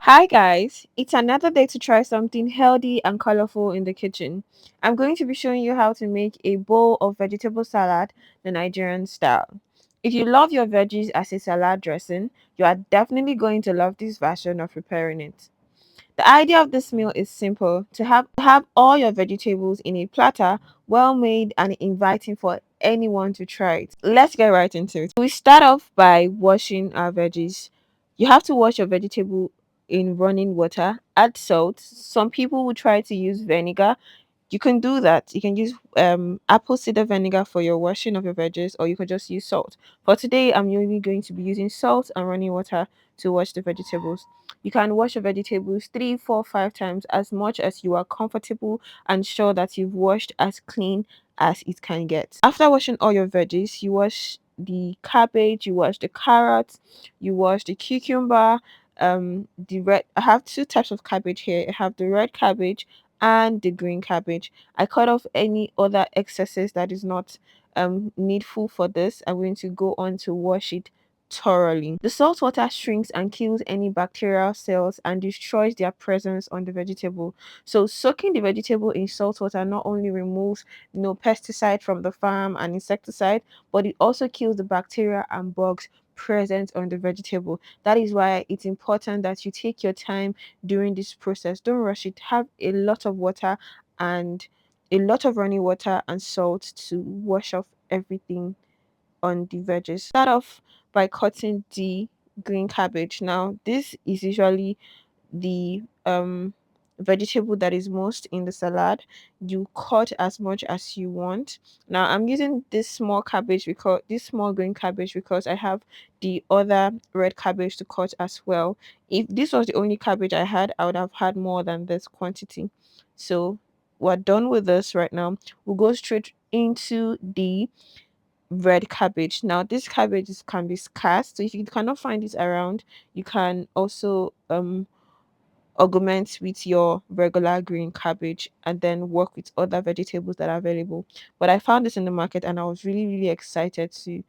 Hi guys, it's another day to try something healthy and colorful in the kitchen. I'm going to be showing you how to make a bowl of vegetable salad the Nigerian style. If you love your veggies as a salad dressing, you are definitely going to love this version of preparing it. The idea of this meal is simple to have all your vegetables in a platter, well made and inviting for anyone to try it. Let's get right into it. We start off by washing our veggies. You have to wash your vegetable in running water, add salt. Some people will try to use vinegar. You can do that. You can use apple cider vinegar for your washing of your veggies, or you could just use salt. For today, I'm only going to be using salt and running water to wash the vegetables. You can wash your vegetables three, four, 5 times as much as you are comfortable and sure that you've washed as clean as it can get. After washing all your veggies, you wash the cabbage, you wash the carrots, you wash the cucumber, the red. I have two types of cabbage here. I have the red cabbage and the green cabbage. I cut off any other excesses that is not needful for this. I'm going to go on to wash it thoroughly. The salt water shrinks and kills any bacterial cells and destroys their presence on the vegetable. So soaking the vegetable in salt water not only removes pesticide from the farm and insecticide, but it also kills the bacteria and bugs present on the vegetable. That is why it's important that you take your time during this process. Don't rush it. Have a lot of water and a lot of running water and salt to wash off everything on the veggies. Start off by cutting the green cabbage. Now, this is usually the vegetable that is most in the salad. You cut as much as you want. Now I'm using this small green cabbage because I have the other red cabbage to cut as well. If this was the only cabbage I had, I would have had more than this quantity. So we're done with this right now. We'll go straight into the red cabbage. Now this can be scarce, so if you cannot find it around, you can also augment with your regular green cabbage and then work with other vegetables that are available. But I found this in the market and I was really, really excited to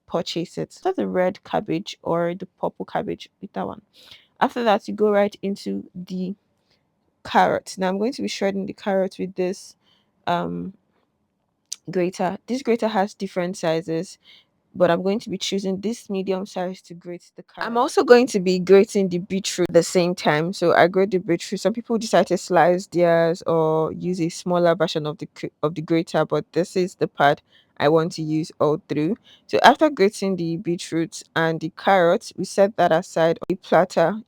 purchase it. So the red cabbage or the purple cabbage with that one. After that, you go right into the carrot. Now I'm going to be shredding the carrot with this um grater. This grater has different sizes, but I'm going to be choosing this medium size to grate the carrot. I'm also going to be grating the beetroot at the same time. So I grate the beetroot. Some people decide to slice theirs or use a smaller version of the grater, but this is the part I want to use all through. So after grating the beetroot and the carrots, we set that aside on a platter,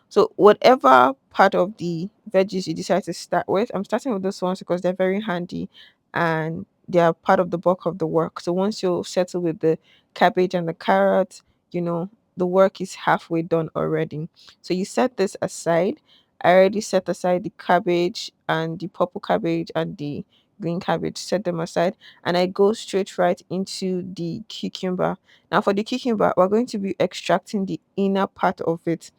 So whatever part of the veggies you decide to start with, I'm starting with those ones because they're very handy and they are part of the bulk of the work. So once you settle with the cabbage and the carrot, the work is halfway done already. So you set this aside. I already set aside the cabbage and the purple cabbage and the green cabbage, set them aside, and I go straight right into the cucumber. Now for the cucumber, we're going to be extracting the inner part of it.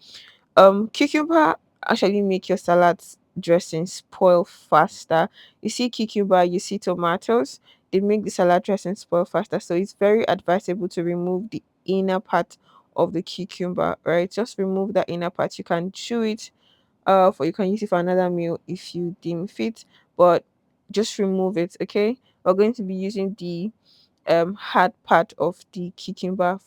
Cucumber actually make your salads dressing spoil faster. You see cucumber, you see tomatoes, they make the salad dressing spoil faster. So it's very advisable to remove the inner part of the cucumber, right? Just remove that inner part. You can chew it, for you can use it for another meal if you deem fit, but just remove it, okay? We're going to be using the hard part of the cucumber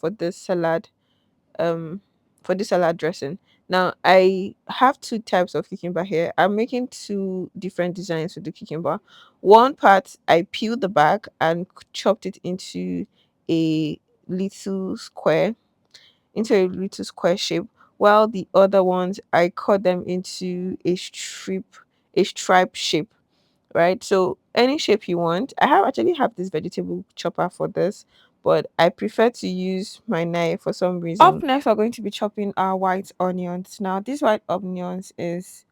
um for the salad dressing. Now I have two types of cucumber here. I'm making two different designs with the cucumber. One part I peeled the back and chopped it a little square little square shape, while the other ones I cut them into a stripe shape, right? So any shape you want. I have actually have this vegetable chopper for this, but I prefer to use my knife for some reason. Up next, we're going to be chopping our white onions. Now, this white onions is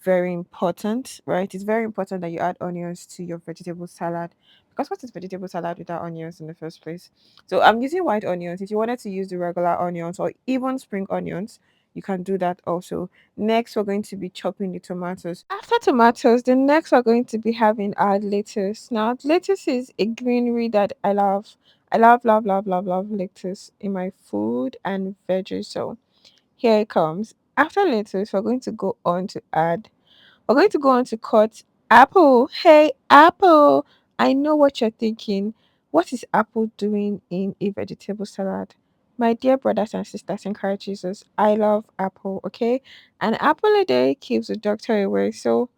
very important, right? It's very important that you add onions to your vegetable salad because what is vegetable salad without onions in the first place? So I'm using white onions. If you wanted to use the regular onions or even spring onions, you can do that also. Next, we're going to be chopping the tomatoes. After tomatoes, the next we're going to be having our lettuce. Now, lettuce is a greenery that I love. I love, love lettuce in my food and veggies. So here it comes. After lettuce, we're going to go on to cut apple. Hey, apple. I know what you're thinking. What is apple doing in a vegetable salad? My dear brothers and sisters in Christ Jesus, I love apple, okay? An apple a day keeps the doctor away. So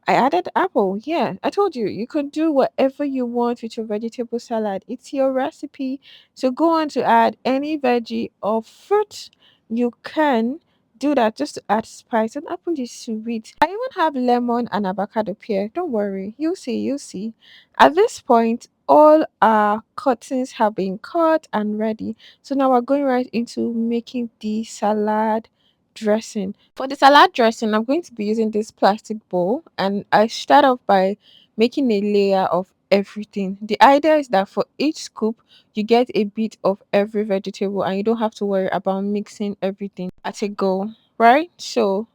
I added apple. Yeah, I told you, you could do whatever you want with your vegetable salad. It's your recipe. So go on to add any veggie or fruit you can do that just to add spice. And apple is sweet. I even have lemon and avocado pear. Don't worry. You'll see, you'll see. At this point, all our cuttings have been cut and ready. So now we're going right into making the salad dressing. For the salad dressing, I'm going to be using this plastic bowl, and I start off by making a layer of everything. The idea is that for each scoop, you get a bit of every vegetable and you don't have to worry about mixing everything at a go, right? So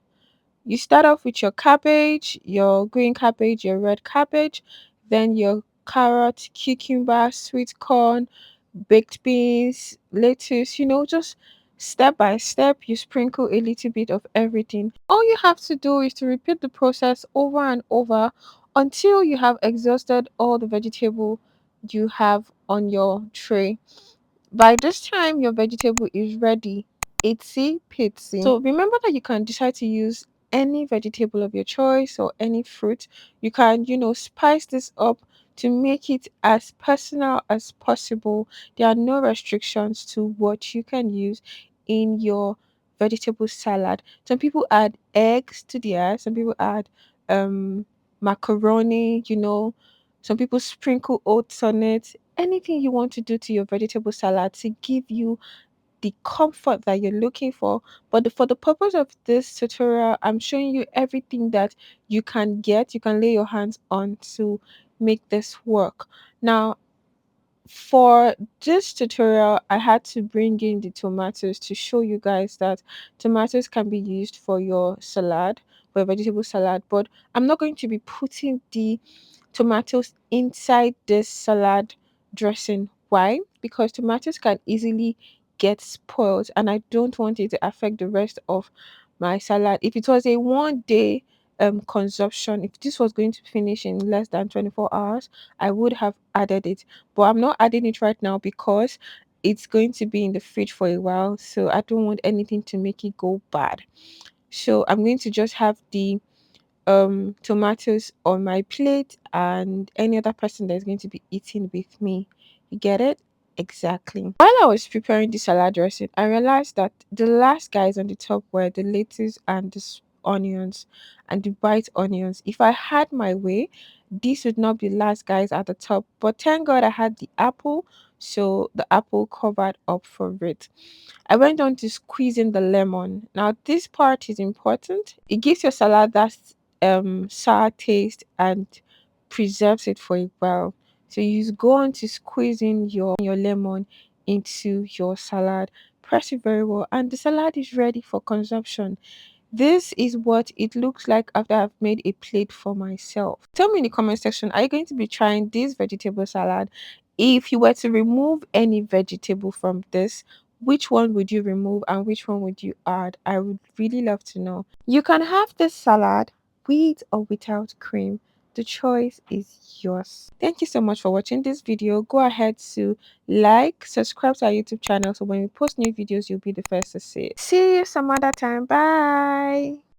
you start off with your cabbage, your green cabbage, your red cabbage, then your carrot, cucumber, sweet corn, baked beans, lettuce, just step by step, you sprinkle a little bit of everything. All you have to do is to repeat the process over and over until you have exhausted all the vegetable you have on your tray. By this time, your vegetable is ready. Itsy pitsy. So remember that you can decide to use any vegetable of your choice or any fruit. You can, spice this up to make it as personal as possible. There are no restrictions to what you can use in your vegetable salad. Some people add eggs to theirs, some people add macaroni, some people sprinkle oats on it. Anything you want to do to your vegetable salad to give you the comfort that you're looking for. But for the purpose of this tutorial, I'm showing you everything that you can lay your hands on to make this work. Now, for this tutorial, I had to bring in the tomatoes to show you guys that tomatoes can be used for your salad, for a vegetable salad, but I'm not going to be putting the tomatoes inside this salad dressing. Why? Because tomatoes can easily get spoiled and I don't want it to affect the rest of my salad. If it was a 1 day consumption, if this was going to finish in less than 24 hours, I would have added it. But I'm not adding it right now because it's going to be in the fridge for a while. So I don't want anything to make it go bad. So I'm going to just have the tomatoes on my plate and any other person that's going to be eating with me. You get it? Exactly. While I was preparing the salad dressing, I realized that the last guys on the top were the lettuce and the onions and the white onions. If I had my way, this would not be last guys at the top. But thank God I had the apple, so the apple covered up for it. I went on to squeezing the lemon. Now this part is important. It gives your salad that sour taste and preserves it for a while. So you go on to squeezing your lemon into your salad. Press it very well, and the salad is ready for consumption. This is what it looks like after I've made a plate for myself. Tell me in the comment section, are you going to be trying this vegetable salad? If you were to remove any vegetable from this, which one would you remove and which one would you add? I would really love to know. You can have this salad with or without cream. The choice is yours. Thank you so much for watching this video. Go ahead to like, subscribe to our YouTube channel so when we post new videos, you'll be the first to see it. See you some other time. Bye.